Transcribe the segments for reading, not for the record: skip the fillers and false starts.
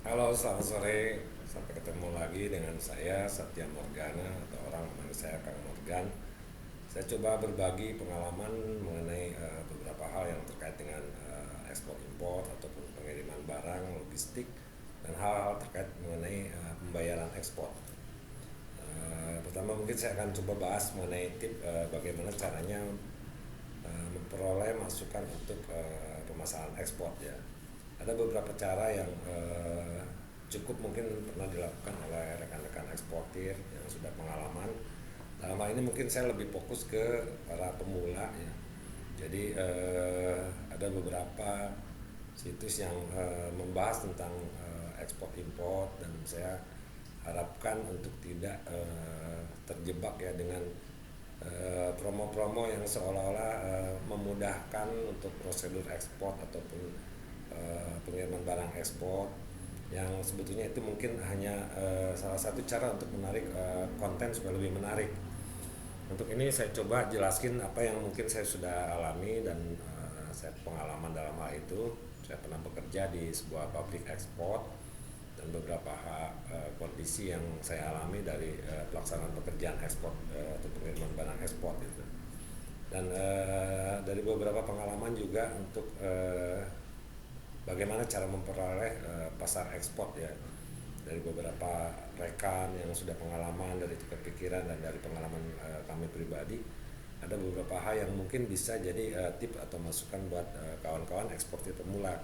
Halo, selamat sore. Sampai ketemu lagi dengan saya Satya Morgana atau orang memanggil saya Kang Morgan. Saya coba berbagi pengalaman mengenai beberapa hal yang terkait dengan ekspor impor ataupun pengiriman barang, logistik dan hal-hal terkait mengenai pembayaran ekspor. Pertama mungkin saya akan coba bahas mengenai tip bagaimana caranya memperoleh masukan untuk pemasaran ekspor ya. Ada beberapa cara yang cukup mungkin pernah dilakukan oleh rekan-rekan eksportir yang sudah pengalaman. Dalam hal ini mungkin saya lebih fokus ke para pemula ya. Jadi ada beberapa situs yang membahas tentang ekspor impor dan saya harapkan untuk tidak terjebak ya dengan promo-promo yang seolah-olah memudahkan untuk prosedur ekspor ataupun pengiriman barang ekspor yang sebetulnya itu mungkin hanya salah satu cara untuk menarik konten supaya lebih menarik. Untuk ini saya coba jelaskin apa yang mungkin saya sudah alami dan saya pengalaman dalam hal itu. Saya pernah bekerja di sebuah pabrik ekspor dan beberapa kondisi yang saya alami dari pelaksanaan pekerjaan ekspor atau pengiriman barang ekspor itu. Dan dari beberapa pengalaman juga untuk bagaimana cara memperoleh pasar ekspor ya, dari beberapa rekan yang sudah pengalaman dari kepikiran dan dari pengalaman kami pribadi, ada beberapa hal yang mungkin bisa jadi tip atau masukan buat kawan-kawan eksportir pemula.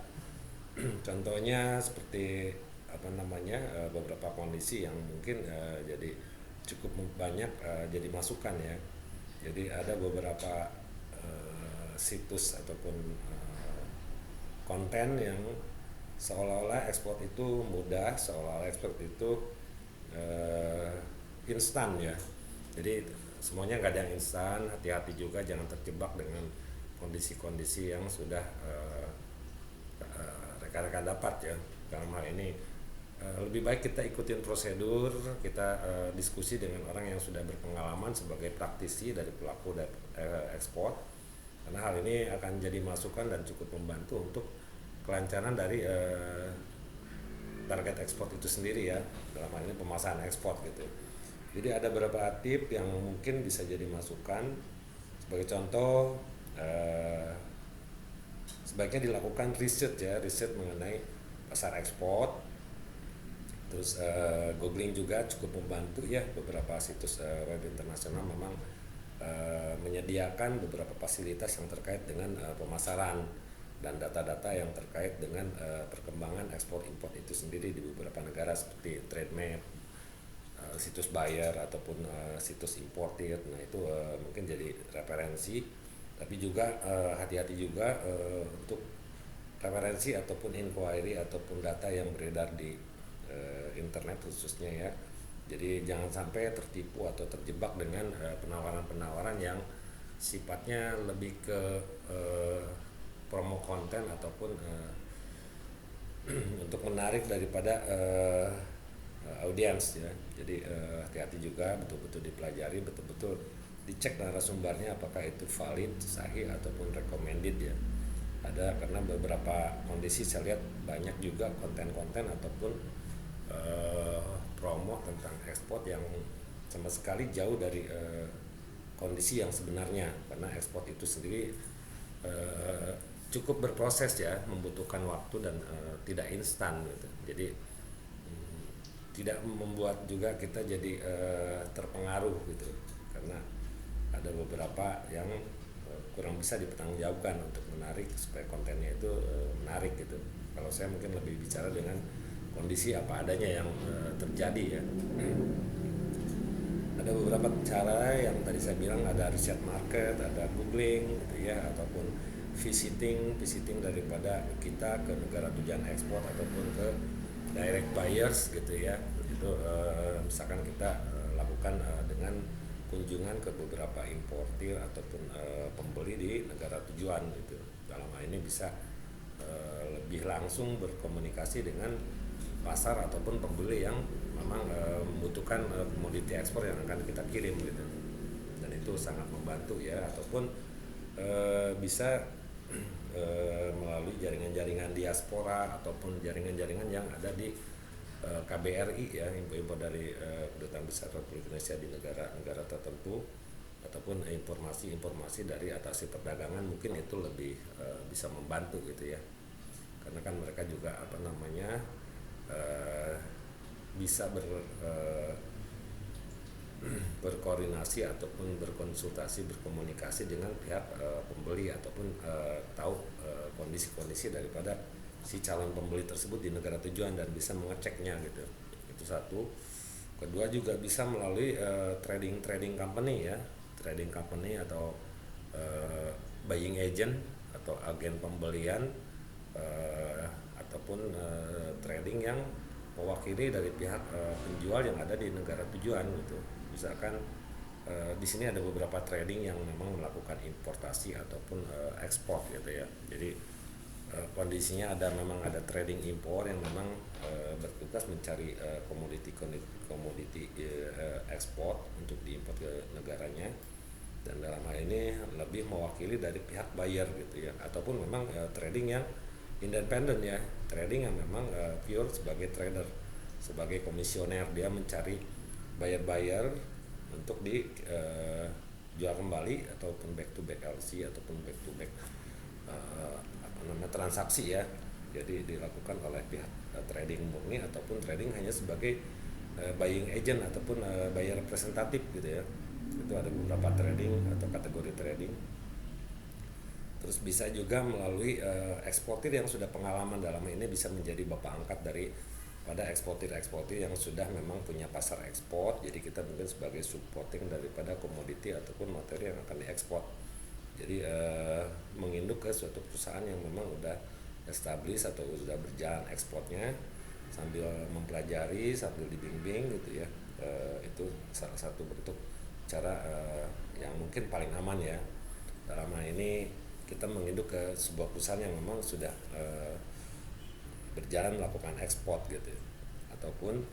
Contohnya seperti apa namanya, beberapa kondisi yang mungkin jadi cukup banyak jadi masukan ya. Jadi ada beberapa situs ataupun konten yang seolah-olah ekspor itu mudah, seolah-olah ekspor itu instan ya. Jadi semuanya nggak ada yang instan. Hati-hati juga jangan terjebak dengan kondisi-kondisi yang sudah rekan-rekan dapat ya. Dalam hal ini lebih baik kita ikutin prosedur, kita diskusi dengan orang yang sudah berpengalaman sebagai praktisi dari pelaku ekspor, karena hal ini akan jadi masukan dan cukup membantu untuk kelancaran dari target ekspor itu sendiri ya, dalam hal ini pemasaran ekspor gitu. Jadi ada beberapa tip yang mungkin bisa jadi masukan. Sebagai contoh, sebaiknya dilakukan riset ya, riset mengenai pasar ekspor. Terus googling juga cukup membantu ya. Beberapa situs web internasional memang menyediakan beberapa fasilitas yang terkait dengan pemasaran dan data-data yang terkait dengan perkembangan ekspor impor itu sendiri di beberapa negara seperti Trademap, situs buyer ataupun situs importir. Nah itu mungkin jadi referensi, tapi juga hati-hati juga untuk referensi ataupun inquiry ataupun data yang beredar di internet khususnya ya. Jadi jangan sampai tertipu atau terjebak dengan penawaran-penawaran yang sifatnya lebih ke promo konten ataupun untuk menarik daripada audiens ya. Jadi hati-hati juga, betul-betul dipelajari, betul-betul dicek narasumbernya apakah itu valid, sahih ataupun recommended ya. Ada, karena beberapa kondisi saya lihat banyak juga konten-konten ataupun promo tentang ekspor yang sama sekali jauh dari kondisi yang sebenarnya, karena ekspor itu sendiri cukup berproses ya, membutuhkan waktu dan tidak instan gitu. Jadi tidak membuat juga kita jadi terpengaruh gitu, karena ada beberapa yang kurang bisa dipertanggungjawabkan untuk menarik supaya kontennya itu menarik gitu. Kalau saya mungkin lebih bicara dengan kondisi apa adanya yang terjadi ya. Ada beberapa cara yang tadi saya bilang, ada riset market, ada googling gitu ya, ataupun visiting daripada kita ke negara tujuan ekspor ataupun ke direct buyers gitu ya. Itu misalkan kita lakukan dengan kunjungan ke beberapa importir ataupun pembeli di negara tujuan gitu. Dalam hal ini bisa lebih langsung berkomunikasi dengan pasar ataupun pembeli yang memang membutuhkan komoditi ekspor yang akan kita kirim gitu. Dan itu sangat membantu ya. Ataupun bisa melalui jaringan-jaringan diaspora ataupun jaringan-jaringan yang ada di KBRI ya, info-info dari Kedutaan Besar Republik Indonesia di negara-negara tertentu, ataupun informasi-informasi dari atasi perdagangan, mungkin itu lebih bisa membantu gitu ya, karena kan mereka juga bisa berkoordinasi ataupun berkonsultasi, berkomunikasi dengan pihak pembeli, ataupun tahu kondisi-kondisi daripada si calon pembeli tersebut di negara tujuan dan bisa mengeceknya gitu. Itu satu. Kedua, juga bisa melalui trading company ya, trading company atau buying agent atau agen pembelian, ataupun trading yang mewakili dari pihak penjual yang ada di negara tujuan gitu. Misalkan di sini ada beberapa trading yang memang melakukan importasi ataupun ekspor gitu ya. Jadi kondisinya memang ada trading impor yang memang bertugas mencari komoditi ekspor untuk diimpor ke negaranya, dan dalam hal ini lebih mewakili dari pihak buyer gitu ya, ataupun memang trading yang independen ya, trading yang memang pure sebagai trader, sebagai komisioner, dia mencari buyer untuk jual kembali ataupun back to back LC ataupun back to back transaksi ya. Jadi dilakukan oleh pihak trading murni ataupun trading hanya sebagai buying agent ataupun buyer representatif gitu ya. Itu ada beberapa trading atau kategori trading. Terus bisa juga melalui eksportir yang sudah pengalaman dalam ini, bisa menjadi bapak angkat dari pada eksportir yang sudah memang punya pasar ekspor. Jadi kita mungkin sebagai supporting daripada komoditi ataupun materi yang akan diekspor. Jadi menginduk ke suatu perusahaan yang memang udah established atau sudah berjalan ekspornya, sambil mempelajari, sambil dibimbing gitu ya. Itu salah satu bentuk cara yang mungkin paling aman ya. Dalam hal ini kita menginduk ke sebuah perusahaan yang memang sudah berjalan melakukan ekspor gitu, ataupun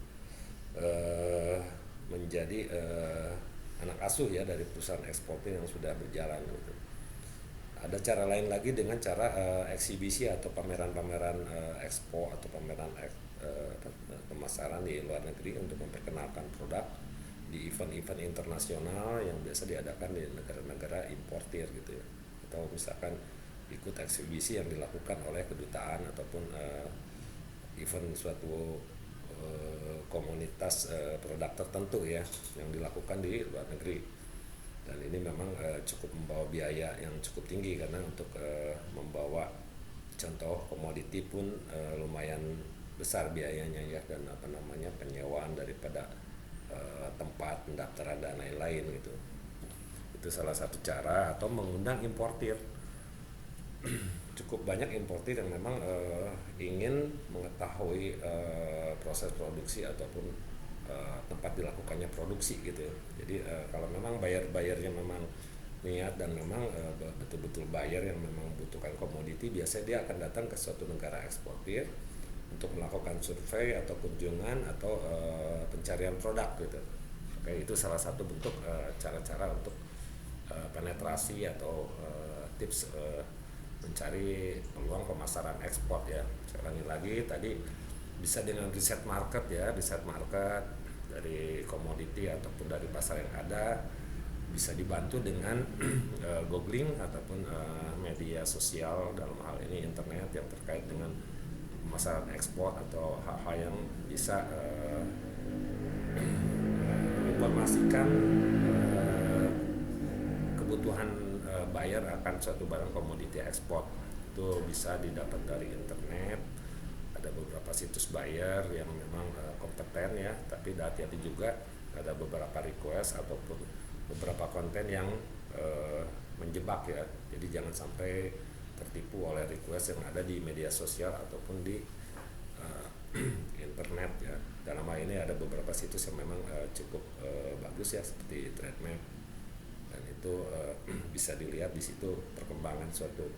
menjadi anak asuh ya dari perusahaan eksportir yang sudah berjalan gitu. Ada cara lain lagi dengan cara eksibisi atau pameran-pameran ekspor atau pameran pemasaran di luar negeri untuk memperkenalkan produk di event-event internasional yang biasa diadakan di negara-negara importir gitu ya. Atau misalkan ikut eksibisi yang dilakukan oleh kedutaan ataupun event suatu komunitas produk tertentu ya yang dilakukan di luar negeri. Dan ini memang cukup membawa biaya yang cukup tinggi, karena untuk membawa contoh komoditi pun lumayan besar biayanya ya, dan penyewaan daripada tempat pendaftaran dan lain-lain gitu. Itu salah satu cara. Atau mengundang importir. Cukup banyak importir yang memang ingin mengetahui proses produksi ataupun tempat dilakukannya produksi gitu. Jadi kalau memang buyer-buyernya memang niat dan memang betul-betul buyer yang memang membutuhkan komoditi, biasanya dia akan datang ke suatu negara eksportir untuk melakukan survei atau kunjungan atau pencarian produk gitu. Oke, itu salah satu bentuk cara-cara untuk penetrasi atau tips mencari peluang pemasaran ekspor ya. Saya ulangi lagi, tadi bisa dengan riset market ya, riset market dari komoditi ataupun dari pasar yang ada, bisa dibantu dengan googling ataupun media sosial, dalam hal ini internet, yang terkait dengan pemasaran ekspor atau hal-hal yang bisa informasikan kebutuhan buyer akan suatu barang komoditi ekspor. Itu bisa didapat dari internet. Ada beberapa situs buyer yang memang kompeten ya, tapi hati-hati juga ada beberapa request ataupun beberapa konten yang menjebak ya. Jadi jangan sampai tertipu oleh request yang ada di media sosial ataupun di internet ya. Dalam hal ini ada beberapa situs yang memang cukup bagus ya, seperti Trademap, dan itu bisa dilihat di situ perkembangan suatu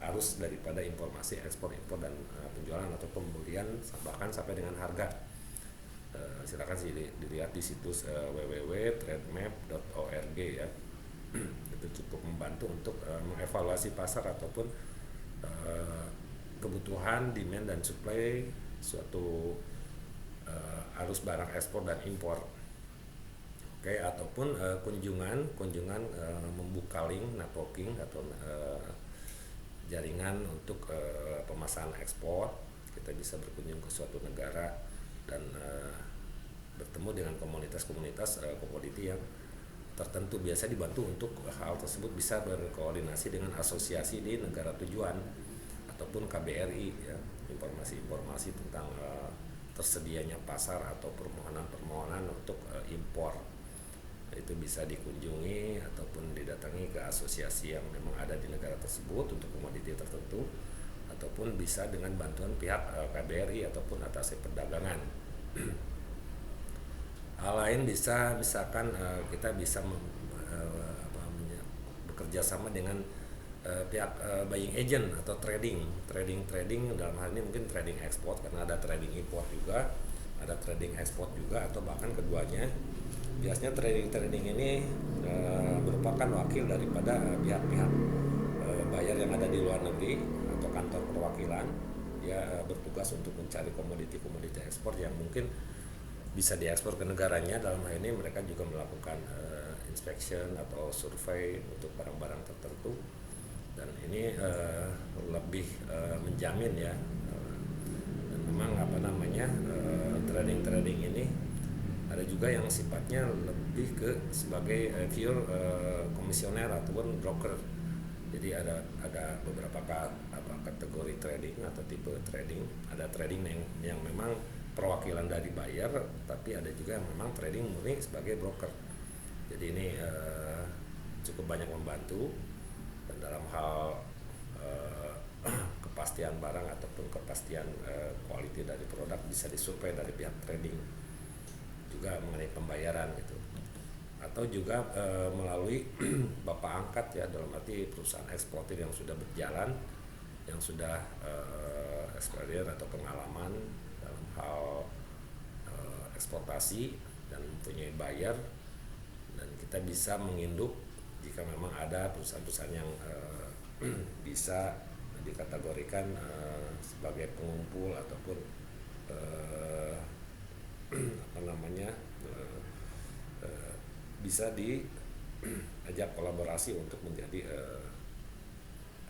arus daripada informasi ekspor impor dan penjualan atau pembelian, bahkan sampai dengan harga. Silakan dilihat di situs www.trademap.org ya. Itu cukup membantu untuk mengevaluasi pasar ataupun kebutuhan, demand dan supply suatu arus barang ekspor dan impor. Oke, ataupun kunjungan membuka link networking atau jaringan untuk pemasaran ekspor. Kita bisa berkunjung ke suatu negara dan bertemu dengan komunitas-komunitas komoditi yang tertentu. Biasa dibantu untuk hal tersebut bisa berkoordinasi dengan asosiasi di negara tujuan ataupun KBRI ya, informasi-informasi tentang tersedianya pasar atau permohonan-permohonan untuk impor. Itu bisa dikunjungi ataupun didatangi ke asosiasi yang memang ada di negara tersebut untuk komoditi tertentu, ataupun bisa dengan bantuan pihak KBRI ataupun atase perdagangan. Hal lain bisa misalkan kita bisa bekerja sama dengan pihak buying agent atau trading dalam hal ini mungkin trading ekspor, karena ada trading import juga, ada trading ekspor juga, atau bahkan keduanya. Biasanya trading ini merupakan wakil daripada pihak-pihak buyer yang ada di luar negeri atau kantor perwakilan. Dia bertugas untuk mencari komoditi-komoditi ekspor yang mungkin bisa diekspor ke negaranya. Dalam hal ini mereka juga melakukan inspection atau survei untuk barang-barang tertentu, dan ini lebih menjamin ya. Dan memang trading ini ada juga yang sifatnya lebih ke sebagai pure komisioner ataupun broker. Jadi ada beberapa kategori trading atau tipe trading. Ada trading yang memang perwakilan dari buyer, tapi ada juga yang memang trading murni sebagai broker. Jadi ini cukup banyak membantu, dan dalam hal kepastian barang ataupun kepastian quality dari produk bisa disurvei dari pihak trading. Juga mengenai pembayaran gitu, atau juga melalui bapak angkat ya, dalam arti perusahaan eksportir yang sudah berjalan, yang sudah experience atau pengalaman dalam hal eksportasi dan mempunyai buyer, dan kita bisa menginduk jika memang ada perusahaan-perusahaan yang bisa dikategorikan sebagai pengumpul ataupun bisa diajak kolaborasi untuk menjadi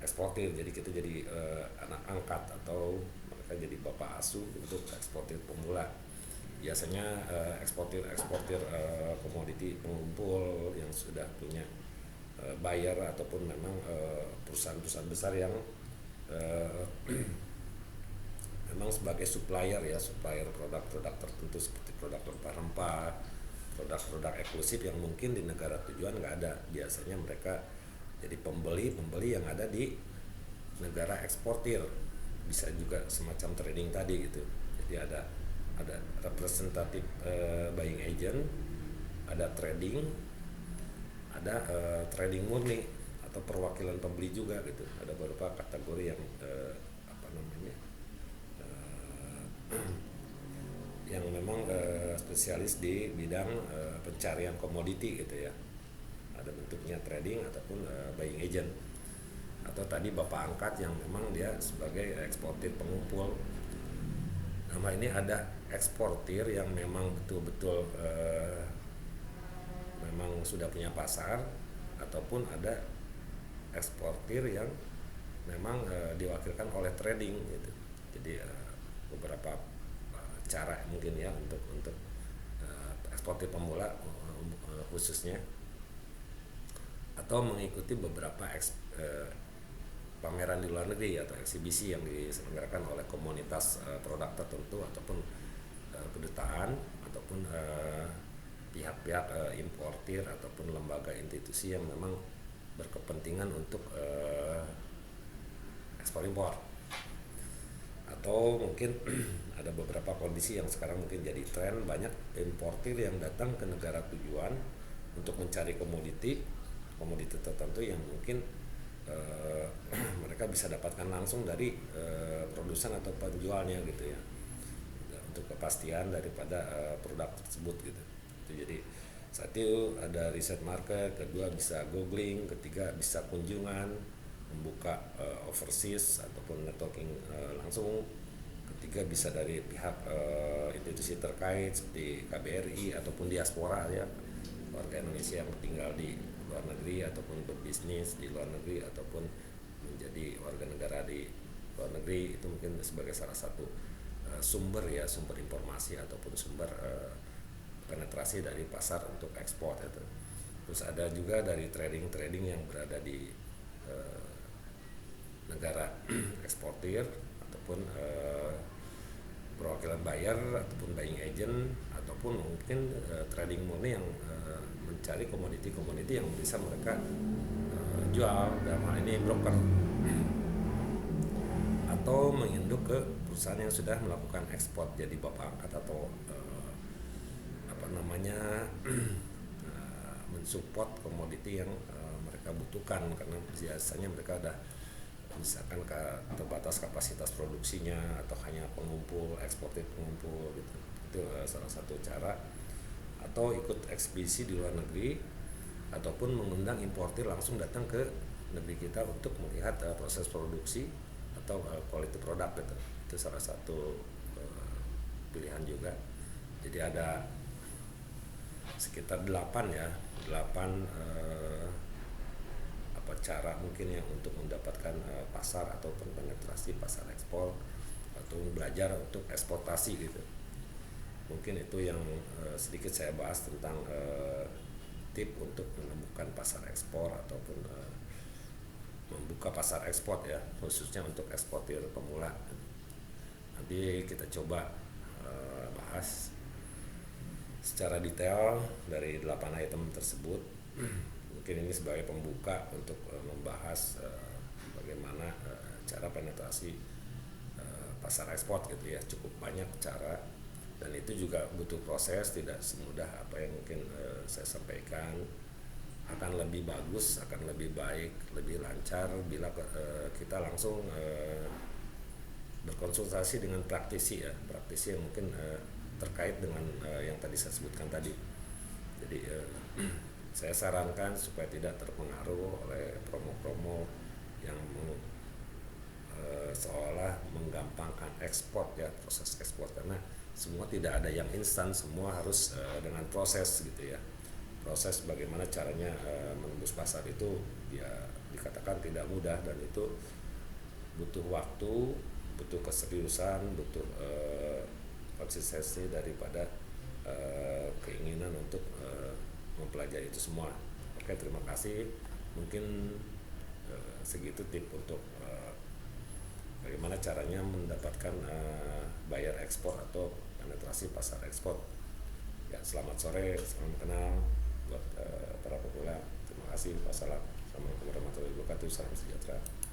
eksportir. Jadi kita jadi anak angkat atau mereka jadi bapak asuh untuk eksportir pemula. Biasanya eksportir komoditi pengumpul yang sudah punya buyer ataupun memang perusahaan-perusahaan besar yang memang sebagai supplier produk-produk tertentu seperti produk rempah-rempah, produk-produk eksklusif yang mungkin di negara tujuan nggak ada. Biasanya mereka jadi pembeli yang ada di negara eksportir. Bisa juga semacam trading tadi gitu. Jadi ada representatif buying agent, ada trading, ada trading murni atau perwakilan pembeli juga gitu. Ada beberapa kategori yang yang memang spesialis di bidang pencarian komoditi gitu ya. Ada bentuknya trading ataupun buying agent, atau tadi bapak angkat yang memang dia sebagai eksportir pengumpul. Nama ini ada eksportir yang memang betul-betul memang sudah punya pasar, ataupun ada eksportir yang memang diwakilkan oleh trading gitu. Jadi beberapa cara mungkin ya untuk eksportir pemula khususnya, atau mengikuti beberapa pameran di luar negeri atau eksibisi yang diselenggarakan oleh komunitas produk tertentu ataupun kedutaan ataupun pihak-pihak importir ataupun lembaga institusi yang memang berkepentingan untuk ekspor impor. Atau mungkin ada beberapa kondisi yang sekarang mungkin jadi tren, banyak importir yang datang ke negara tujuan untuk mencari komoditi tertentu yang mungkin mereka bisa dapatkan langsung dari produsen atau penjualnya gitu ya, untuk kepastian daripada produk tersebut gitu. Jadi satu ada riset market, kedua bisa googling, ketiga bisa kunjungan, membuka overseas ataupun networking langsung. Ketiga bisa dari pihak institusi terkait seperti KBRI ataupun diaspora ya, warga Indonesia yang tinggal di luar negeri ataupun berbisnis di luar negeri ataupun menjadi warga negara di luar negeri. Itu mungkin sebagai salah satu sumber informasi ataupun sumber penetrasi dari pasar untuk ekspor itu. Terus ada juga dari trading yang berada di negara eksportir ataupun perwakilan buyer ataupun buying agent ataupun mungkin trading murni yang mencari komoditi-komoditi yang bisa mereka jual, dalam hal ini broker, atau menginduk ke perusahaan yang sudah melakukan ekspor jadi bapak angkat atau mensupport komoditi yang mereka butuhkan, karena biasanya mereka ada misalkan terbatas kapasitas produksinya atau hanya pengumpul, eksportir pengumpul gitu. Itu salah satu cara. Atau ikut ekspedisi di luar negeri ataupun mengundang importir langsung datang ke negeri kita untuk melihat proses produksi atau quality product gitu. Itu salah satu pilihan juga. Jadi ada sekitar 8 cara mungkin ya untuk mendapatkan pasar ataupun penetrasi pasar ekspor atau belajar untuk eksportasi gitu. Mungkin itu yang sedikit saya bahas tentang tip untuk menemukan pasar ekspor ataupun membuka pasar ekspor ya, khususnya untuk eksportir pemula. Nanti kita coba bahas secara detail dari 8 item tersebut. Mungkin ini sebagai pembuka untuk membahas bagaimana cara penetrasi pasar ekspor gitu ya. Cukup banyak cara dan itu juga butuh proses, tidak semudah apa yang mungkin saya sampaikan. Akan lebih bagus, akan lebih baik, lebih lancar bila kita langsung berkonsultasi dengan praktisi yang mungkin terkait dengan yang tadi saya sebutkan tadi. Jadi saya sarankan supaya tidak terpengaruh oleh promo-promo yang seolah menggampangkan ekspor ya, proses ekspor, karena semua tidak ada yang instan, semua harus dengan proses gitu ya. Proses bagaimana caranya menembus pasar itu ya dikatakan tidak mudah, dan itu butuh waktu, butuh keseriusan, butuh konsistensi daripada keinginan untuk mempelajari itu semua. Oke, terima kasih. Mungkin segitu tip untuk bagaimana caranya mendapatkan buyer ekspor atau penetrasi pasar ekspor. Ya, selamat sore, salam kenal buat para pemula. Terima kasih. Wassalamualaikum warahmatullahi wabarakatuh. Salam sejahtera.